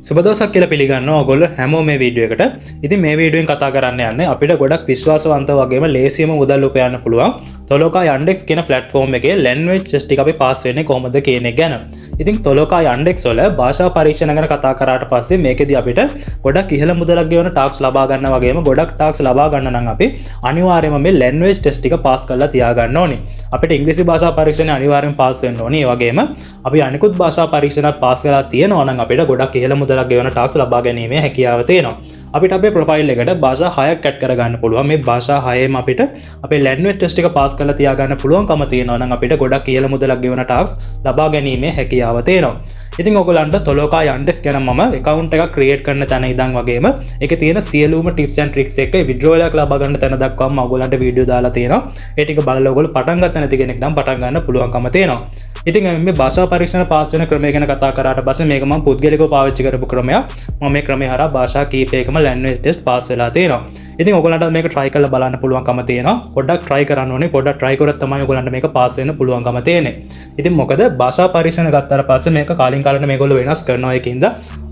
සුබදවසක් කියලා පිළිගන්නවා ඔයගොල්ලෝ හැමෝම මේ වීඩියෝ එකට. ඉතින් මේ වීඩියෝෙන් කතා කරන්න යන්නේ අපිට ගොඩක් විශ්වාසවන්තව වගේම ලේසියම මුදල් උපයන්න පුළුවන් තොලෝකා Yandex කියන platform එකේ language test ටික අපි පාස් වෙන්නේ කොහොමද කියන එක ගැන. ඉතින් තොලෝකා Yandex වල භාෂා පරීක්ෂණ ගැන කතා කරාට පස්සේ මේකෙදි අපිට ගොඩක් ඉහළ මුදලක් ගෙවන ටාස්ක් ලබා ගන්න වගේම ගොඩක් ටාස්ක් ලබා ගන්න නම් අපි අනිවාර්යයෙන්ම මේ language test ටික පාස් කරලා තියාගන්න ඕනේ. අපිට ඉංග්‍රීසි භාෂා පරීක්ෂණය අනිවාර්යෙන් පාස් වෙන්න ඕනේ. ඒ වගේම අපි අනිකුත් භාෂා පරීක්ෂණත් පාස් කරලා තියෙනවා නම් අපිට ගොඩක් ඉහළ මුදලක් ගෙවන ටාස්ක් ලබා ගැනීමේ හැකියාව තියෙනවා. අපිට අපේ ප්‍රොෆයිල් එකට භාෂා 6ක් ඇඩ් කරගන්න පුළුවන්. මේ භාෂා 6ෙම අපිට අපේ language test එක පාස් කරලා තියාගන්න පුළුවන්කම තියෙනවා නම් අපිට ගොඩක් ඉහළ මුදලක් ගෙවන ටාස්ක් ලබා ගැනීමේ හැකියාව තියෙනවා. ඉතින් ඔයගොල්ලන්ට තොලෝකා Yandex ගැන මම account එකක් create කරන තැන ඉඳන් වගේම ඒකේ තියෙන සියලුම tips and tricks එක withdrawal එකක් ලබා ගන්න තැන දක්වාම ඔයගොල්ලන්ට වීඩියෝ දාලා තියෙනවා. ඒ ටික බලලා ඔයගොල්ලෝ පටන් ගන්න නැති කෙනෙක් නම් පටන් ගන්න පුළුවන්කම තියෙනවා. ඉතින් මේ භාෂා පරීක්ෂණ පාස් වෙන ක්‍රමය ගැන කතා කරාට පස්සේ මේක මම පුද්ගලිකව පාවිච්චි කරපු ක්‍රමයක්. මම මේ ක්‍රමය හරහා භාෂා කීපයකම language test පාස් වෙලා තියෙනවා. ඉතින් ඔයගොල්ලන්ට මේක try කරලා බලන්න පුළුවන්කම තියෙනවා. පොඩ්ඩක් try කරන්න ඕනේ. පොඩ්ඩක් try කරොත් තමයි ඔයගොල්ලන්ට මේක පාස් වෙන්න පුළුවන්කම තියෙන්නේ. ඉතින් මොකද භාෂා පරීක්ෂණ ගත්තාට පස්සේ මේක කාලින් කාලට මේගොල්ලෝ වෙනස් කරනවා. ඒකින්ද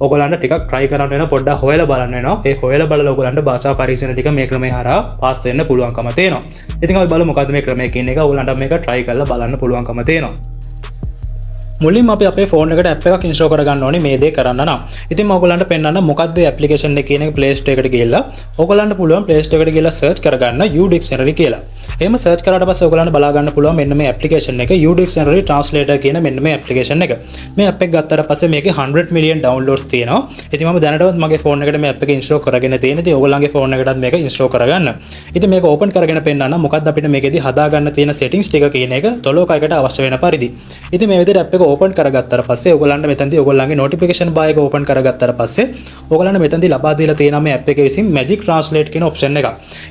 ඔයගොල්ලන්ට ටිකක් try කරන්න වෙනවා. පොඩ්ඩක් හොයලා බලන්න වෙනවා. ඒ හොයලා බලලා ඔයගොල්ලන්ට භාෂා පරීක්ෂණ ටික මේ ක්‍රමය හරහා පාස් වෙන්න පුළුවන්කම තියෙනවා. ඉතින් අපි බලමු මොකද්ද මේ ක්‍රමය කියන එක. ඔයගොල්ලන්ට මේක try කරලා බලන්න පුළුවන්කම තියෙනවා. මුලින්ම අපි අපේ ෆෝන් එකට ඇප් එකක් ඉන්ස්ටෝල් කරගන්න ඕනේ මේ දේ කරන්න නම්. ඉතින් මම ඔයගලන්ට පෙන්නන්න මොකක්ද මේ ඇප්ලිකේෂන් එක කියන එක Play Store එකට ගිහලා ඔයගලන්ට පුළුවන් Play Store එකට ගිහලා සර්ච් කරගන්න U Dictionary කියලා. එහෙම සර්ච් කරාට පස්සේ ඔයගලන්ට බලා ගන්න පුළුවන් මෙන්න මේ ඇප්ලිකේෂන් එක U Dictionary Translator කියන මෙන්න මේ ඇප්ලිකේෂන් එක. මේ ඇප් එක ගත්තාට පස්සේ මේකේ 100 million downloads තියෙනවා. ඉතින් මම දැනටවත් මගේ ෆෝන් එකට මේ ඇප් එක ඉන්ස්ටෝල් කරගෙන තියෙන. ඉතින් ඔයගලන්ගේ ෆෝන් එකටත් මේක ඉන්ස්ටෝල් කරගන්න. ඉතින් මේක ඕපන් කරගෙන පෙන්නන්න මොකක්ද අපිට මේකෙදි හදාගන්න තියෙන settings ටික කියන එක තොලෝකා එකට අවශ්‍ය වෙන පරිදි. ඉතින් මේ විදිහට ඇප් එක ඕපන් කරගත්තාට පස්සේ ඔයගොල්ලන්ට මෙතනදී ඔයගොල්ලන්ගේ notification bar එක ඕපන් කරගත්තාට පස්සේ ඔයගොල්ලන්ට මෙතනදී ලබා දීලා තියෙනවා මේ app එකේ විසින් magic translate කියන option එක.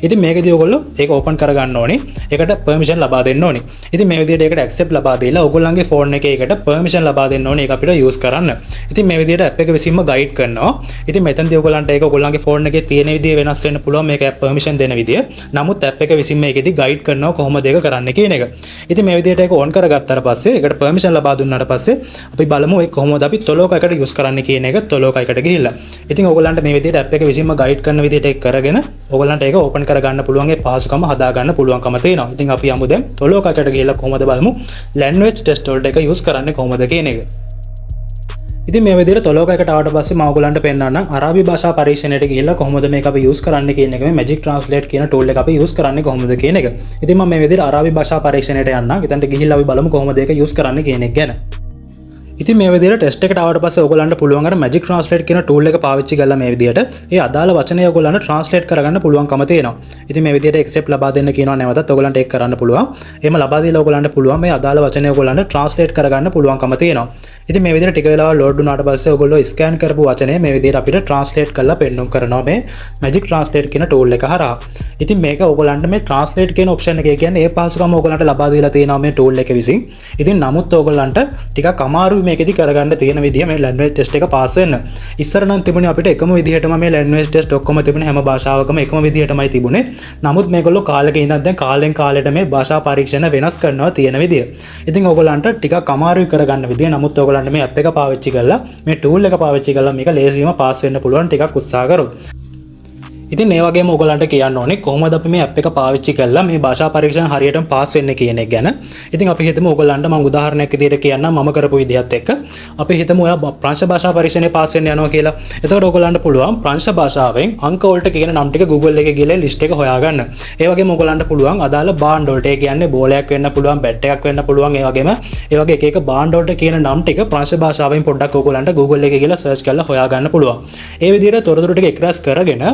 ඉතින් මේකදී ඔයගොල්ලෝ ඒක ඕපන් කරගන්න ඕනේ. ඒකට permission ලබා දෙන්න ඕනේ. ඉතින් මේ විදිහට ඒකට accept ලබා දීලා ඔයගොල්ලන්ගේ phone එකේ ඒකට permission ලබා දෙන්න ඕනේ. ඒක අපිට use කරන්න. ඉතින් මේ විදිහට app එක විසින්ම guide කරනවා. ඉතින් මෙතනදී ඔයගොල්ලන්ට ඒක ඔයගොල්ලන්ගේ phone එකේ තියෙන විදිහ වෙනස් වෙන්න පුළුවන් මේක permission දෙන විදිය. නමුත් app එක විසින් මේකෙදී guide කරනවා කොහොමද ඒක කරන්න කියන එක. ඉතින් මේ විදිහට ඒක on කරගත්තාට පස්සේ ඒකට permission ලබා දුන්නාට පස්සේ අපි බලමු ඒ කොහොමද අපි තොලෝකා එකට යූස් කරන්න කියන එක තොලෝකා එකට ගිහිල්ලා. ඉතින් ඔයගොල්ලන්ට මේ විදිහට ඇප් එක විසින්ම ගයිඩ් කරන විදිහට ඒක කරගෙන ඔයගොල්ලන්ට ඒක ඕපන් කරගන්න පුළුවන් ඒ පහසුකම හදා ගන්න පුළුවන්කම තියෙනවා. ඉතින් අපි යමු දැන් තොලෝකා එකට ගිහිල්ලා කොහොමද බලමු language test වලට එක යූස් කරන්නේ කොහොමද කියන එක. ඉතින් මේ විදිහට තොලෝකා එකට ආවට පස්සේ මම ඔයගොල්ලන්ට පෙන්නන්නම් අරාබි භාෂා පරීක්ෂණයට ගිහිල්ලා කොහොමද මේක අපි යූස් කරන්න කියන එක. මේ magic translate කියන tool එක අපි යූස් කරන්නේ කොහොමද කියන එක. ඉතින් මම මේ විදිහට අරාබි භාෂා පරීක්ෂණයට යන්නම්. එතනට ගිහිල්ලා අපි බලමු කොහොමද ඒක යූස් කරන්න කියන එක ගැන. ඉතින් මේ විදිහට ටෙස්ට් එකට ආවට පස්සේ ඔයගොල්ලන්ට පුළුවන් අර magic translate කියන tool එක පාවිච්චි කරලා මේ විදිහට ඒ අදාළ වචනය ඔයගොල්ලන්ට translate කරගන්න පුළුවන්කම තියෙනවා. ඉතින් මේ විදිහට accept ලබා දෙන්න කියනවා නැවතත් ඔයගොල්ලන්ට ඒක කරන්න පුළුවන්. එහෙම ලබා දීලා ඔයගොල්ලන්ට පුළුවන් මේ අදාළ වචනය ඔයගොල්ලන්ට translate කරගන්න පුළුවන්කම තියෙනවා. ඉතින් මේ විදිහට ටික වෙලාවක් load වුණාට පස්සේ ඔයගොල්ලෝ scan කරපු වචනය මේ විදිහට අපිට translate කරලා පෙන්වන්න කරනවා මේ magic translate කියන tool එක හරහා. ඉතින් මේක ඔයගොල්ලන්ට මේ translate කියන option එකේ කියන්නේ ඒ පහසුකම ඔයගොල්ලන්ට ලබා දීලා තියෙනවා මේ tool එක විසින්. ඉතින් නමුත් ඔයගොල්ලන්ට ටිකක් අමාරුයි මේකෙදි කරගන්න තියෙන විදිහ මේ language test එක පාස් වෙන්න. ඉස්සර නම් තිබුණේ අපිට එකම විදිහටම මේ language test ඔක්කොම තිබුණේ හැම භාෂාවකම එකම විදිහටමයි තිබුණේ. නමුත් මේගොල්ලෝ කාලෙක ඉඳන් දැන් කාලෙන් කාලෙට මේ භාෂා පරීක්ෂණ වෙනස් කරනවා තියෙන විදිය. ඉතින් ඔයගොල්ලන්ට ටිකක් අමාරුයි කරගන්න විදිය. නමුත් ඔයගොල්ලන්ට මේ app එක පාවිච්චි කරලා මේ tool එක පාවිච්චි කරලා මේක ලේසියෙන්ම පාස් වෙන්න පුළුවන් ටිකක් උත්සාහ කරොත්. ඉතින් මේ වගේම ඔයගොල්ලන්ට කියන්න ඕනේ කොහොමද අපි මේ app එක පාවිච්චි කරලා මේ භාෂා පරීක්ෂණ හරියටම පාස් වෙන්නේ කියන එක ගැන. ඉතින් අපි හිතමු ඔයගොල්ලන්ට මම උදාහරණයක් විදිහට කියන්නම් මම කරපු විදිහත් එක්ක. අපි හිතමු ඔයා ප්‍රංශ භාෂා පරීක්ෂණේ පාස් වෙන්න යනවා කියලා. එතකොට ඔයගොල්ලන්ට පුළුවන් ප්‍රංශ භාෂාවෙන් අංක වලට කියන නම් ටික Google එකේ ගිහලා list එක හොයාගන්න. ඒ වගේම ඔයගොල්ලන්ට පුළුවන් අදාළ භාණ්ඩ වලට ඒ කියන්නේ බෝලයක් වෙන්න පුළුවන්, බැට් එකක් වෙන්න පුළුවන්. ඒ වගේම ඒ වගේ එක එක භාණ්ඩ වලට කියන නම් ටික ප්‍රංශ භාෂාවෙන් පොඩ්ඩක් ඔයගොල්ලන්ට Google එකේ ගිහලා search කරලා හොයාගන්න පුළුවන්. ඒ විදිහට තොරතුරු ටික එක්රැස් කරගෙන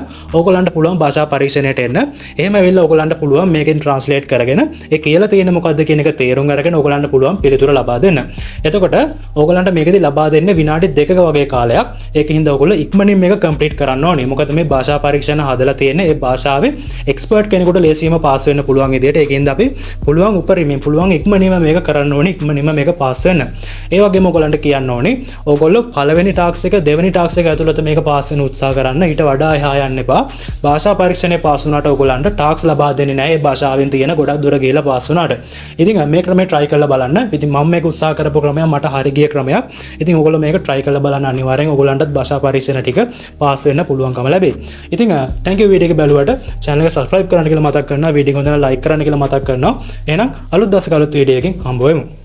ඔයගොල්ලන්ට පුළුවන් භාෂා පරීක්ෂණයට එන්න. එහෙම වෙලා ඔයගොල්ලන්ට පුළුවන් මේකෙන් translate කරගෙන ඒ කියලා තියෙන මොකද්ද කියන එක තේරුම් අරගෙන ඔයගොල්ලන්ට පුළුවන් පිළිතුර ලබා දෙන්න. එතකොට ඔයගොල්ලන්ට මේකෙදි ලබා දෙන්නේ විනාඩි 2ක වගේ කාලයක්. ඒකින්ද ඔයගොල්ලෝ ඉක්මනින් මේක complete කරන්න ඕනේ. මොකද මේ භාෂා පරීක්ෂණ හදලා තියෙන්නේ ඒ භාෂාවේ expert කෙනෙකුට ලේසියෙන්ම පාස් වෙන්න පුළුවන් විදිහට. ඒකින්ද අපි පුළුවන් උපරිමයෙන් පුළුවන් ඉක්මනින්ම මේක කරන්න ඕනේ. ඉක්මනින්ම මේක පාස් වෙන්න. ඒ වගේම ඔයගොල්ලන්ට කියන්න ඕනේ ඔයගොල්ලෝ පළවෙනි ටාස්ක් එක දෙවෙනි ටාස්ක් එක ඇතුළත මේක පාස් වෙන්න උත්සාහ කරන්න. ඊට වඩා එහා යන්න එපා. භාෂා පරීක්ෂණය පාස් වුණාට ඔයගොල්ලන්ට ටාක්ස් ලබා දෙන්නේ නැහැ. ඒ භාෂාවෙන් තියෙන ගොඩක් දුර ගිහලා පාස් වුණාට. ඉතින් මේ ක්‍රමය try කරලා බලන්න. ඉතින් මම මේක උත්සාහ කරපු ක්‍රමයක් මට හරි ගිය ක්‍රමයක්. ඉතින් ඔයගොල්ලෝ මේක try කරලා බලන්න අනිවාර්යෙන් ඔයගොල්ලන්ටත් භාෂා පරීක්ෂණ ටික පාස් වෙන්න පුළුවන්කම ලැබෙයි. ඉතින් thank you වීඩියෝ එක බැලුවට channel එක subscribe කරන්න කියලා මතක් කරනවා. වීඩියෝ එක හොඳට like කරන්න කියලා මතක් කරනවා. එහෙනම් අලුත් දවසක අලුත් වීඩියෝ එකකින් හම්බ වෙමු.